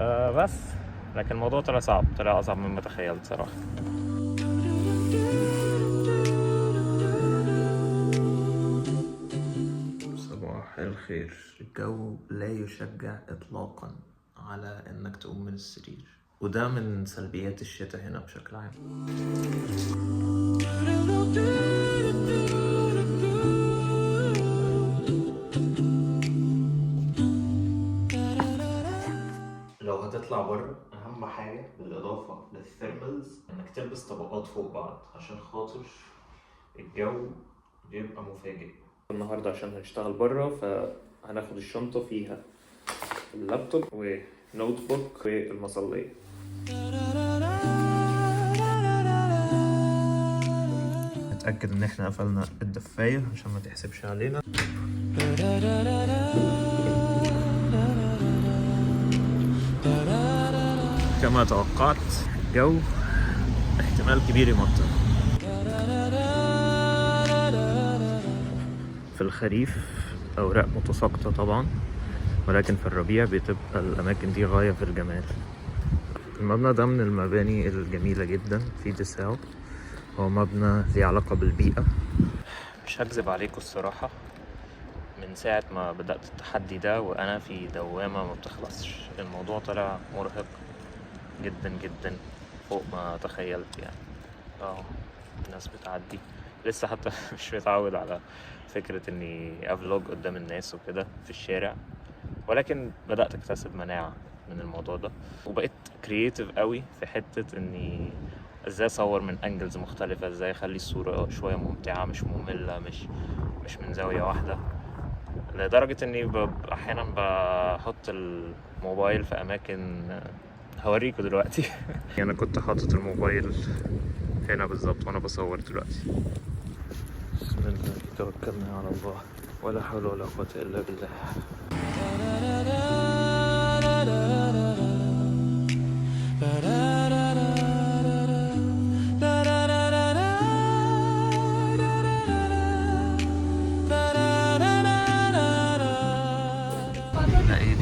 بس لكن الموضوع طلع صعب، طلع أصعب مما تخيلت صراحة. صباح الخير. الجو لا يشجع إطلاقا على إنك تقوم من السرير، وده من سلبيات الشتاء هنا بشكل عام. لو هتطلع بره أهم حاجة بالإضافة للثيرمالز إنك تلبس طبقات فوق بعض عشان خاطر الجو بيبقى مفاجئ. النهاردة عشان هنشتغل بره فهناخد الشنطة فيها اللابتوب ونوت بوك والمصلية. نتأكد إن إحنا قفلنا الدفاية عشان ما تحسبش علينا. كما توقعت الجو احتمال كبير يمطر. في الخريف أوراق متساقطة طبعا، ولكن في الربيع بتبقى الأماكن دي غاية في الجمال. المبنى ده من المباني الجميلة جدا في ديساو، هو مبنى ليه علاقة بالبيئة. مش هكذب عليكم الصراحة، من ساعة ما بدأت التحدي ده وأنا في دوامة ما بتخلصش. الموضوع طلع مرهق جدا جدا فوق ما تخيلت يعني. الناس بتعدي لسه حتى مش متعود على فكرة اني افلوج قدام الناس وكده في الشارع، ولكن بدأت اكتسب مناعة من الموضوع ده، وبقيت كرييتيف قوي في حتة اني ازاي اصور من انجلز مختلفة، ازاي اخلي الصورة شوية ممتعة مش مملة، مش من زاوية واحدة، لدرجة اني احيانا بحط الموبايل في اماكن هوريكوا دلوقتي. انا كنت حاطط الموبايل هنا بالظبط وانا بصور دلوقتي. بسم الله توكلنا على الله، ولا حول ولا قوة الا بالله. لقيت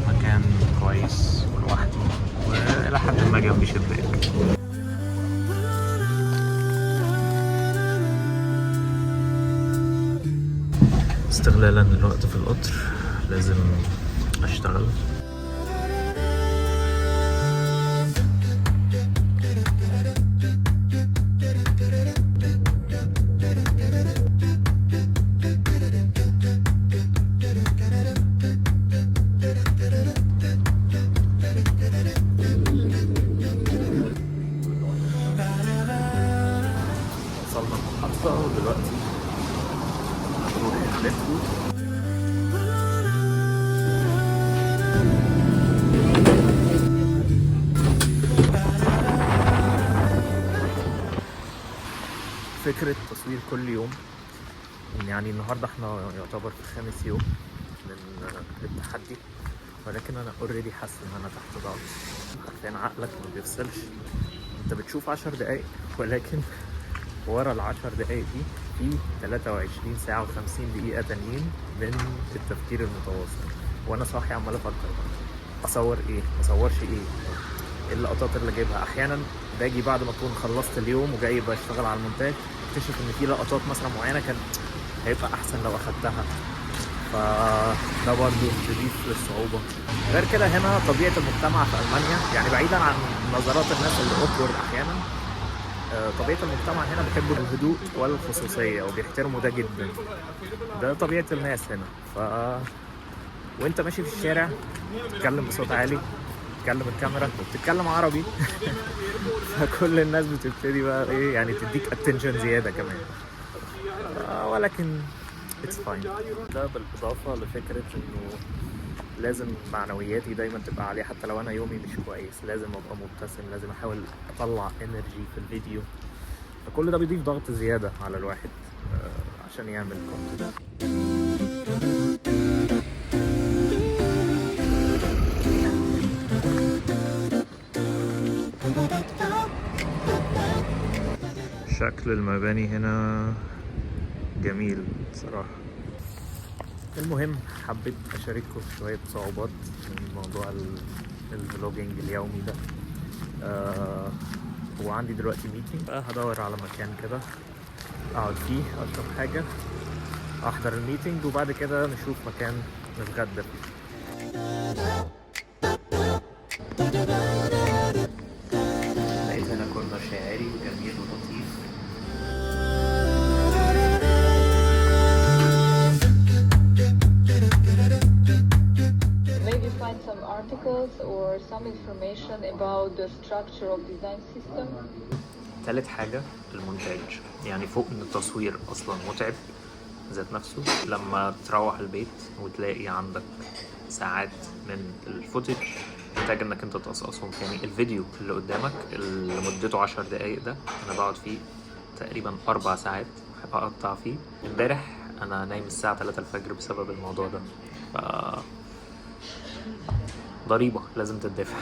مكان كويس لوحدي والى حد ما جنبي شباك. استغلالا الوقت في القطر لازم اشتغل. وصلنا المحطة ودلوقتي هنروح المترو. فكرة تصوير كل يوم، يعني النهاردة احنا يعتبر في 5 يوم من التحدي، ولكن انا اوريدي حاسس ان انا تحت ضغط. حرفيا عقلك ما بيفصلش، انت بتشوف 10 دقايق ولكن ورا ال10 دقايق دي في 23 ساعة و50 دقيقة تانيين من التفكير المتواصل، وانا صاحي عمال افكر اصور ايه مصورش ايه اللقطات اللي جايبها. احيانا باجي بعد ما اكون خلصت اليوم وجاي بشتغل على المونتاج اكتشف ان في لقطات مثلا معينه كان هيبقى احسن لو اخدتها، فده برضه بيضيف للصعوبه. غير كده هنا طبيعه المجتمع في المانيا، يعني بعيدا عن نظرات الناس اللي اوكورد احيانا، طبيعه المجتمع هنا بيحبوا الهدوء والخصوصيه وبيحترموا ده جدا. ده طبيعه الناس هنا. وانت ماشي في الشارع تتكلم بصوت عالي، تتكلم الكاميرا وبتتكلم عربي فكل الناس بتبتدي بقى ايه يعني تديك اتنشن زياده كمان، ولكن اتس فاين. ده بالاضافه لفكره انه لازم معنوياتي دايما تبقى عاليه، حتى لو انا يومي مش كويس لازم ابقى مبتسم، لازم احاول اطلع انرجي في الفيديو، فكل ده بيضيف ضغط زياده على الواحد عشان يعمل كونتنت. شكل المباني هنا جميل بصراحة. المهم حبيت أشارككم شوية صعوبات من موضوع الفلوجينج اليومي ده. وعندي دلوقتي ميتنج، هدور على مكان كده اقعد فيه اشرب حاجة احضر الميتنج، وبعد كده نشوف مكان نتغدى فيه. لقيت هنا كورنر شاعري وجميل ولطيف. Maybe find some articles or some information about the structure of design system. تالت حاجة المونتاج، يعني فوق ان التصوير اصلا متعب ذات نفسه، لما تروح البيت وتلاقي عندك ساعات من الفوتج محتاج انك انت تقصقصهم. يعني الفيديو اللي قدامك اللي مدته 10 دقايق ده انا بقعد فيه تقريبا 4 ساعات اقطع فيه. امبارح انا نايم الساعة 3 الفجر بسبب الموضوع ده. ف ضريبة لازم تدفع.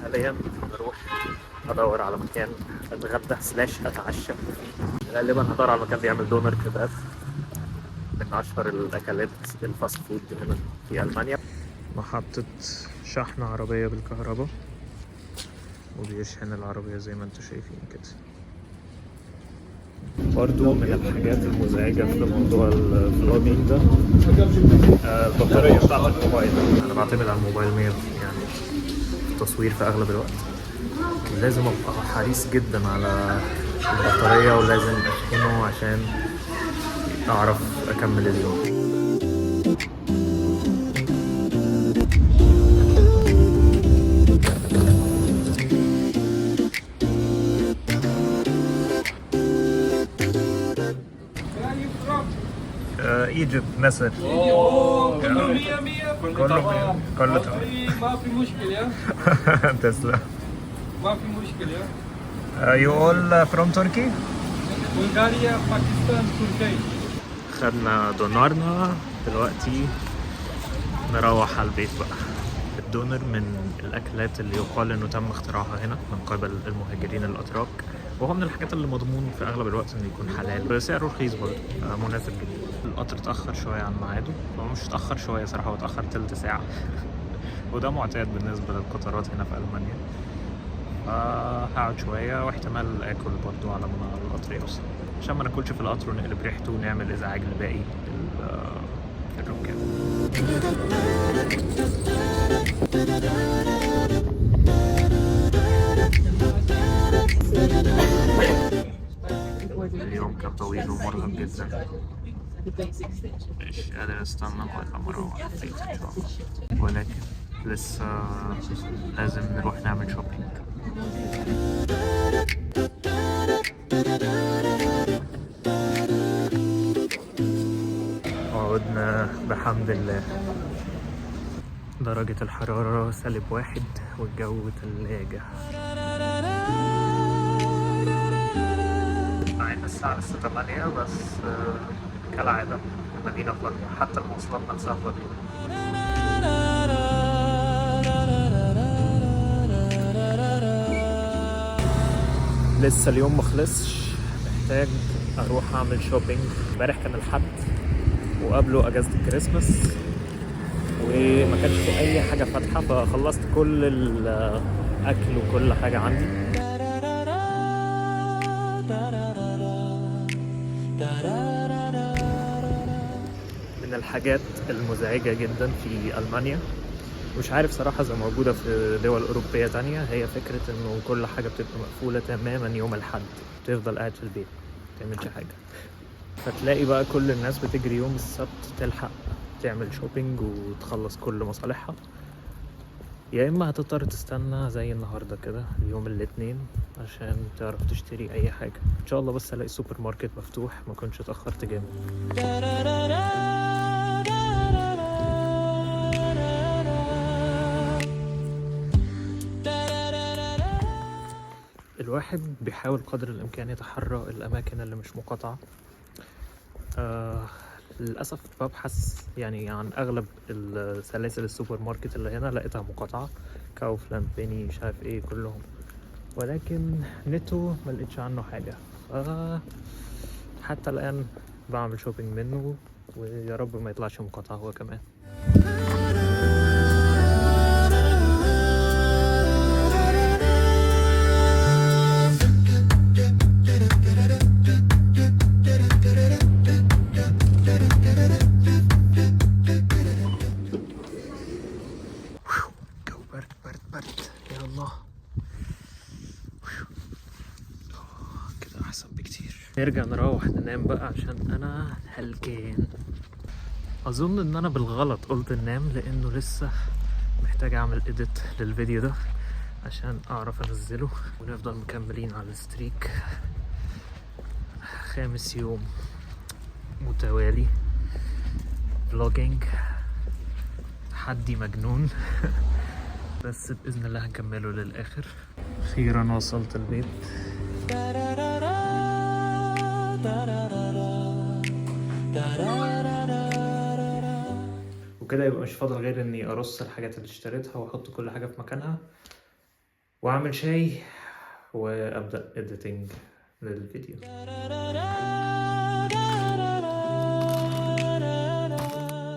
حاليا بروح ادور على مكان اتغدى سلاش اتعشى. غالبا هدور على مكان بيعمل دونر كباب، من اشهر الاكلات الفاست فود هنا في المانيا. محطة شحن عربية بالكهرباء، وبيشحن العربية زي ما انتم شايفين كده. برضو من الحاجات المزعجة في موضوع الفلوجينج ده البطارية بتاعت الموبايل. انا بعتمد على الموبايل يعني في التصوير في اغلب الوقت، لازم ابقى حريص جدا على البطارية ولازم اشحنه عشان اعرف اكمل اليوم. ايجيبت مصر. كله 100 100 كله تمام. ما في مشكلة يا تسلم. ما في مشكلة يا You all from Turkey? بلغاريا باكستان تركيا. خدنا دونارنا دلوقتي نروح على البيت بقى. الدونر من الأكلات اللي يقال إنه تم اختراعها هنا من قبل المهاجرين الأتراك، وهو من الحاجات اللي مضمون في أغلب الوقت إنه يكون حلال بسعره رخيص برضه، مناسب جدا. القطر اتأخر شوية عن ميعاده، هو مش اتأخر شوية صراحة، هو اتأخر تلت ساعة وده معتاد بالنسبة للقطارات هنا في ألمانيا. هقعد شوية واحتمال آكل برضه على ما القطر يوصل، عشان ما ناكلش في القطر ونقلب ريحته ونعمل إزعاج لباقي الركاب. اليوم كان طويل ومرهق جدا، مش قادر استنى لغاية لما اروح البيت ان شاء الله، ولكن لسه لازم نروح نعمل شوبينج. عودنا بحمد الله. درجة الحرارة -1 والجو تلاجة. عين الساعة لسه 8 بس كالعادة المدينة فاضية، حتى المواصلات نفسها فاضية. لسه اليوم مخلصش، محتاج اروح اعمل شوبينج. امبارح كان الحد وقبله اجازة الكريسماس وما كانش في اي حاجة فاتحة، فخلصت كل الاكل وكل حاجة عندي. من الحاجات المزعجة جدا في ألمانيا، مش عارف صراحة إذا موجودة في دول أوروبية تانية، هي فكرة إنه كل حاجة بتبقى مقفولة تماما يوم الحد، تفضل قاعد في البيت متعملش حاجة، فتلاقي بقى كل الناس بتجري يوم السبت تلحق تعمل شوبينج وتخلص كل مصالحها، يا إما هتضطر تستنى زي النهاردة كده يوم الاثنين عشان تعرف تشتري أي حاجة. إن شاء الله بس ألاقي السوبر ماركت مفتوح ما كنتش اتأخرت جامد. الواحد بيحاول قدر الإمكان يتحرى الأماكن اللي مش مقاطعة. للأسف ببحث يعني عن أغلب السلاسل السوبر ماركت اللي هنا لقيتها مقاطعة، كاوفلاند، بيني، مش عارف ايه كلهم، ولكن نتو ملقتش عنه حاجة. حتى الآن بعمل شوبينج منه، ويا رب ما يطلعش مقاطعة هو كمان. جو برد برد برد، يا الله. كده احسن بكتير. نرجع نروح ننام بقى عشان انا هلكان. اظن ان انا بالغلط قلت ننام، لانه لسه محتاج اعمل اديت للفيديو ده عشان اعرف انزله، ونفضل مكملين على الستريك. 5 يوم متوالي فلوجينج، تحدي مجنون. بس بإذن الله هنكمله للآخر. أخيرا وصلت البيت. وكده يبقى مش فاضل غير إني أرص الحاجات اللي اشتريتها وأحط كل حاجة في مكانها وأعمل شاي وأبدأ إديتنج للفيديو.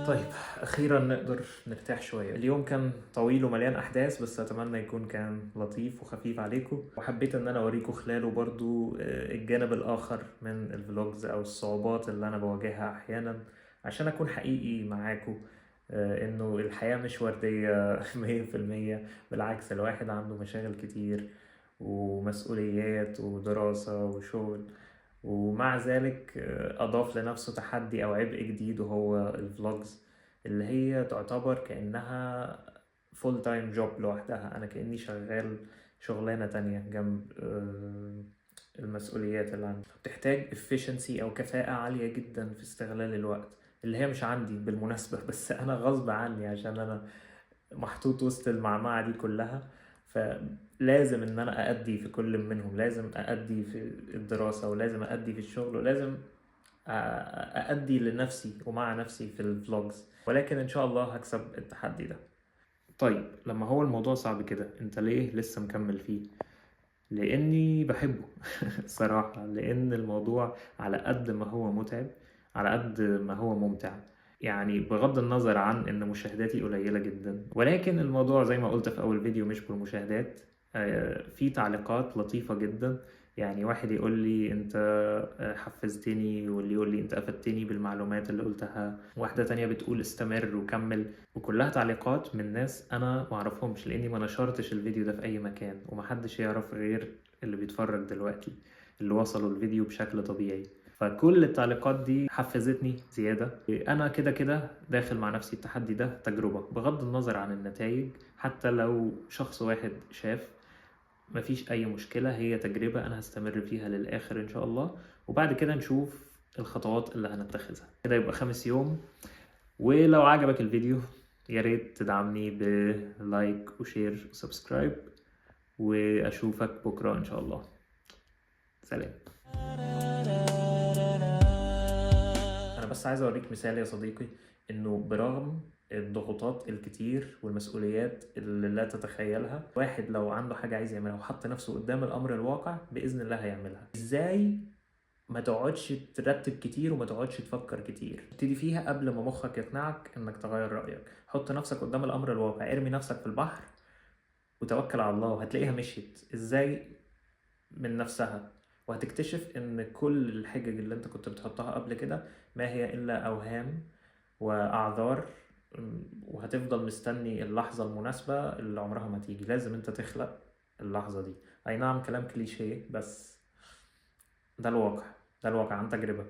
طيب أخيرا نقدر نرتاح شوية. اليوم كان طويل ومليان أحداث، بس أتمنى يكون كان لطيف وخفيف عليكم، وحبيت إن أنا أوريكم خلاله برضو الجانب الآخر من الفلوجز أو الصعوبات اللي أنا بواجهها أحيانا، عشان أكون حقيقي معاكم. إنه الحياة مش وردية 100%. بالعكس، الواحد عنده مشاغل كتير ومسؤوليات ودراسة وشغل، ومع ذلك أضاف لنفسه تحدي أو عبء جديد، وهو الفلوجز اللي هي تعتبر كأنها فول تايم جوب لوحدها. أنا كأني شغال شغلانة تانية جنب المسؤوليات اللي عندي. بتحتاج efficiency أو كفاءة عالية جدا في استغلال الوقت، اللي هي مش عندي بالمناسبة، بس أنا غصب عني عشان أنا محطوط وسط المعمعة دي كلها. فلازم ان انا اادي في كل منهم، لازم اادي في الدراسة، ولازم اادي في الشغل، ولازم اادي لنفسي ومع نفسي في الفلوجز. ولكن ان شاء الله هكسب التحدي ده. طيب لما هو الموضوع صعب كده، انت ليه لسه مكمل فيه؟ لاني بحبه. صراحة، لان الموضوع على قد ما هو متعب على قد ما هو ممتع. يعني بغض النظر عن ان مشاهداتي قليلة جدا، ولكن الموضوع زي ما قلت في اول فيديو مش بالمشاهدات. في تعليقات لطيفة جدا. يعني واحد يقول لي انت حفزتني، واللي يقول لي انت افدتني بالمعلومات اللي قلتها، واحدة تانية بتقول استمر وكمل. وكلها تعليقات من ناس انا معرفهمش، لاني ما نشرتش الفيديو ده في اي مكان، ومحدش يعرف غير اللي بيتفرج دلوقتي، اللي وصلوا الفيديو بشكل طبيعي. فكل التعليقات دي حفزتني زيادة. أنا كده كده داخل مع نفسي التحدي ده تجربة، بغض النظر عن النتائج. حتى لو شخص واحد شاف، مفيش أي مشكلة، هي تجربة أنا هستمر فيها للآخر إن شاء الله. وبعد كده نشوف الخطوات اللي هنتخذها. كده يبقى 5 يوم. ولو عجبك الفيديو يا ريت تدعمني بلايك وشير وسبسكرايب، وأشوفك بكرة إن شاء الله. سلام. بس عايز اوريك مثال يا صديقي، انه برغم الضغوطات الكتير والمسؤوليات اللي لا تتخيلها، واحد لو عنده حاجة عايز يعملها وحط نفسه قدام الامر الواقع بإذن الله هيعملها. ازاي؟ ما تقعدش ترتب كتير وما تقعدش تفكر كتير، ابتدي فيها قبل ما مخك يقنعك انك تغير رأيك. حط نفسك قدام الامر الواقع، ارمي نفسك في البحر وتوكل على الله، وهتلاقيها مشيت ازاي من نفسها. وهتكتشف ان كل الحجج اللي انت كنت بتحطها قبل كده ما هي الا اوهام واعذار، وهتفضل مستني اللحظة المناسبة اللي عمرها ما تيجي. لازم انت تخلق اللحظة دي. اي نعم كلام كليشيه، بس ده الواقع، ده الواقع عن تجربة.